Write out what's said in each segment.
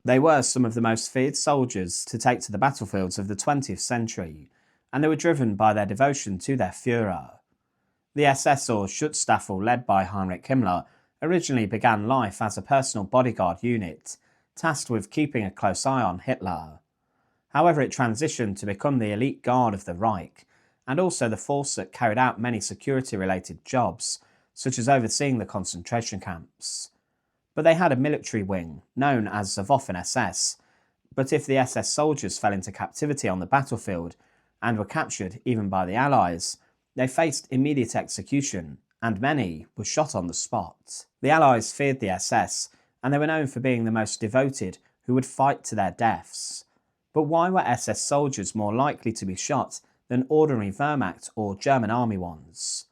They were some of the most feared soldiers to take to the battlefields of the 20th century, and they were driven by their devotion to their Führer. The SS, or Schutzstaffel, led by Heinrich Himmler, originally began life as a personal bodyguard unit, tasked with keeping a close eye on Hitler. However, it transitioned to become the elite guard of the Reich, and also the force that carried out many security-related jobs, such as overseeing the concentration camps. But they had a military wing, known as the Waffen-SS, but if the SS soldiers fell into captivity on the battlefield, and were captured even by the Allies, they faced immediate execution, and many were shot on the spot. The Allies feared the SS, and they were known for being the most devoted who would fight to their deaths. But why were SS soldiers more likely to be shot than ordinary Wehrmacht or German army ones?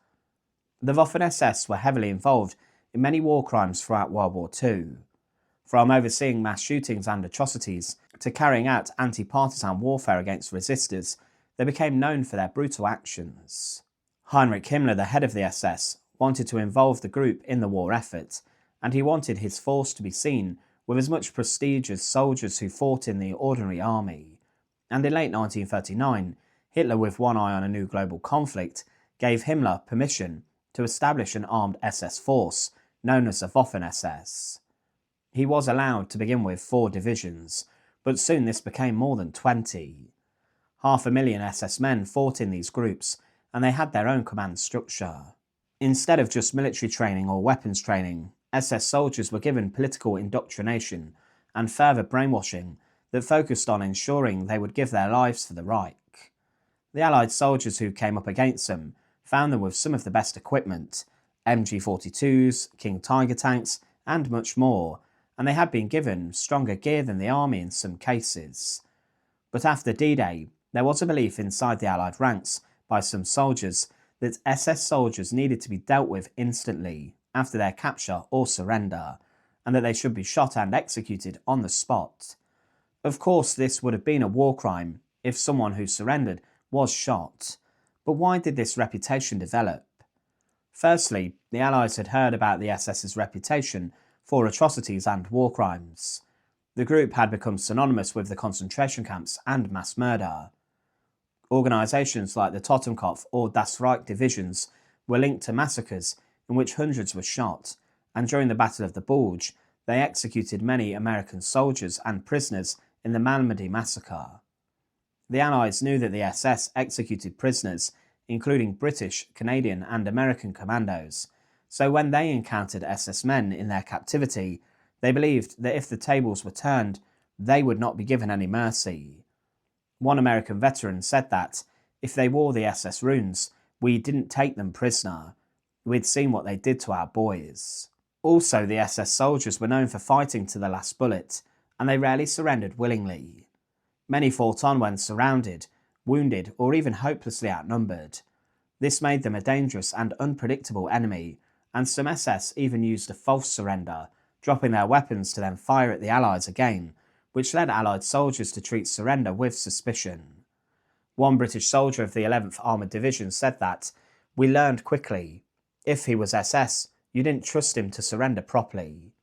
The Waffen-SS were heavily involved in many war crimes throughout World War II. From overseeing mass shootings and atrocities to carrying out anti-partisan warfare against resistors, they became known for their brutal actions. Heinrich Himmler, the head of the SS, wanted to involve the group in the war effort, and he wanted his force to be seen with as much prestige as soldiers who fought in the ordinary army. And in late 1939, Hitler, with one eye on a new global conflict, gave Himmler permission to establish an armed SS force known as the Waffen-SS. He was allowed to begin with 4 divisions, but soon this became more than 20. 500,000 SS men fought in these groups, and they had their own command structure. Instead of just military training or weapons training, SS soldiers were given political indoctrination and further brainwashing that focused on ensuring they would give their lives for the Reich. The Allied soldiers who came up against them found them with some of the best equipment, MG42s, King Tiger tanks, and much more, and they had been given stronger gear than the army in some cases. But after D-Day, there was a belief inside the Allied ranks by some soldiers that SS soldiers needed to be dealt with instantly after their capture or surrender, and that they should be shot and executed on the spot. Of course, this would have been a war crime if someone who surrendered was shot, but why did this reputation develop? Firstly, the Allies had heard about the SS's reputation for atrocities and war crimes. The group had become synonymous with the concentration camps and mass murder. Organisations like the Totenkopf or Das Reich divisions were linked to massacres in which hundreds were shot, and during the Battle of the Bulge, they executed many American soldiers and prisoners in the Malmedy massacre. The Allies knew that the SS executed prisoners, including British, Canadian and American commandos, so when they encountered SS men in their captivity, they believed that if the tables were turned, they would not be given any mercy. One American veteran said that, if they wore the SS runes, we didn't take them prisoner. We'd seen what they did to our boys. Also, the SS soldiers were known for fighting to the last bullet, and they rarely surrendered willingly. Many fought on when surrounded, wounded, or even hopelessly outnumbered. This made them a dangerous and unpredictable enemy, and some SS even used a false surrender, dropping their weapons to then fire at the Allies again, which led Allied soldiers to treat surrender with suspicion. One British soldier of the 11th Armoured Division said that, "We learned quickly. If he was SS, you didn't trust him to surrender properly."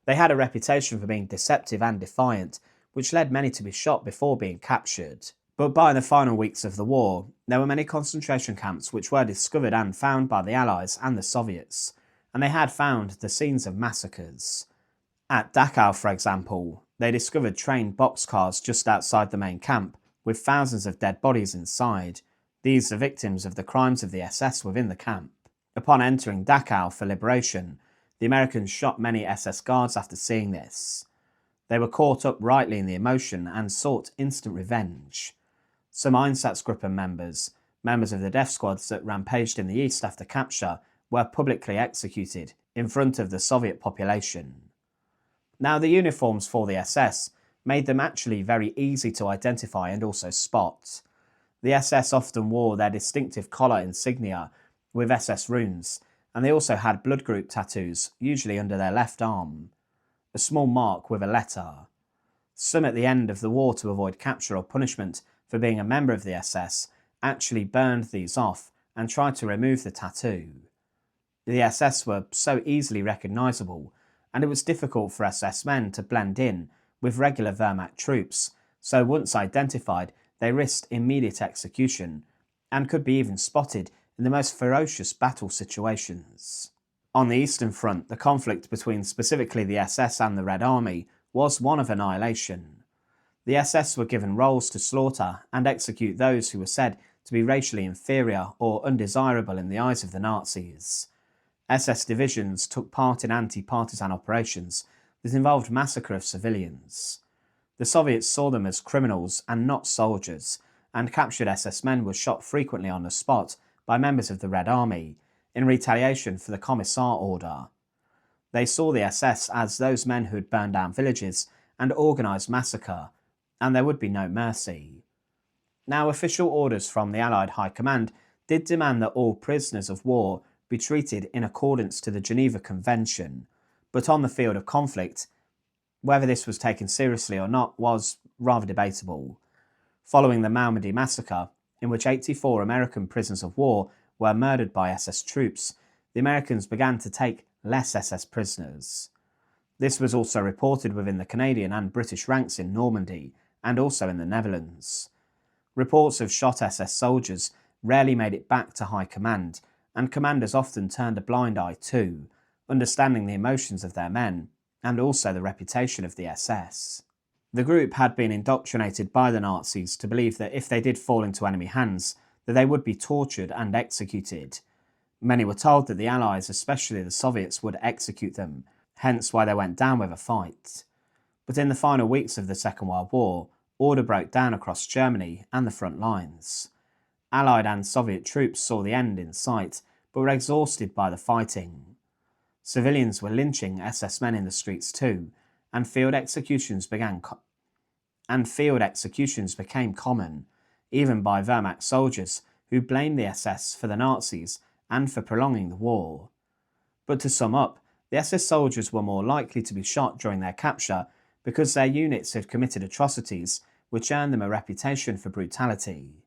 They had a reputation for being deceptive and defiant, which led many to be shot before being captured. But by the final weeks of the war, there were many concentration camps which were discovered and found by the Allies and the Soviets, and they had found the scenes of massacres. At Dachau, for example, they discovered train boxcars just outside the main camp, with thousands of dead bodies inside. These are victims of the crimes of the SS within the camp. Upon entering Dachau for liberation, the Americans shot many SS guards after seeing this. They were caught up rightly in the emotion and sought instant revenge. Some Einsatzgruppen members of the death squads that rampaged in the east after capture, were publicly executed in front of the Soviet population. Now, the uniforms for the SS made them actually very easy to identify and also spot. The SS often wore their distinctive collar insignia with SS runes, and they also had blood group tattoos, usually under their left arm. A small mark with a letter. Some at the end of the war, to avoid capture or punishment for being a member of the SS, actually burned these off and tried to remove the tattoo. The SS were so easily recognisable, and it was difficult for SS men to blend in with regular Wehrmacht troops, so once identified, they risked immediate execution and could be even spotted in the most ferocious battle situations. On the Eastern Front, the conflict between specifically the SS and the Red Army was one of annihilation. The SS were given roles to slaughter and execute those who were said to be racially inferior or undesirable in the eyes of the Nazis. SS divisions took part in anti-partisan operations that involved massacre of civilians. The Soviets saw them as criminals and not soldiers, and captured SS men were shot frequently on the spot by members of the Red Army, in retaliation for the Commissar order. They saw the SS as those men who had burned down villages and organised massacre, and there would be no mercy. Now, official orders from the Allied High Command did demand that all prisoners of war be treated in accordance to the Geneva Convention, but on the field of conflict, whether this was taken seriously or not was rather debatable. Following the Malmedy massacre, in which 84 American prisoners of war were murdered by SS troops, the Americans began to take less SS prisoners. This was also reported within the Canadian and British ranks in Normandy, and also in the Netherlands. Reports of shot SS soldiers rarely made it back to high command, and commanders often turned a blind eye too, understanding the emotions of their men, and also the reputation of the SS. The group had been indoctrinated by the Nazis to believe that if they did fall into enemy hands, that they would be tortured and executed. Many were told that the Allies, especially the Soviets, would execute them, hence why they went down with a fight. But in the final weeks of the Second World War, order broke down across Germany and the front lines. Allied and Soviet troops saw the end in sight, but were exhausted by the fighting. Civilians were lynching SS men in the streets too, and field executions became common, even by Wehrmacht soldiers who blamed the SS for the Nazis and for prolonging the war. But to sum up, the SS soldiers were more likely to be shot during their capture because their units had committed atrocities which earned them a reputation for brutality.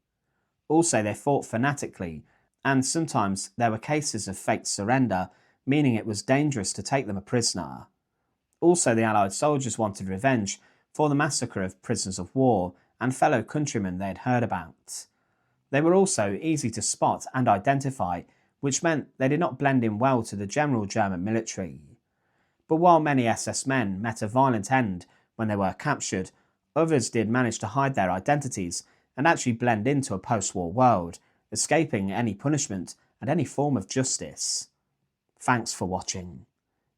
Also, they fought fanatically, and sometimes there were cases of faked surrender, meaning it was dangerous to take them a prisoner. Also, the Allied soldiers wanted revenge for the massacre of prisoners of war and fellow countrymen they had heard about. They were also easy to spot and identify, which meant they did not blend in well to the general German military. But while many SS men met a violent end when they were captured, others did manage to hide their identities and actually blend into a post-war world, escaping any punishment and any form of justice. Thanks for watching.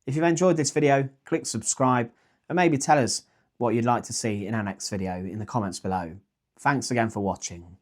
If you've enjoyed this video, click subscribe and maybe tell us what you'd like to see in our next video in the comments below. Thanks again for watching.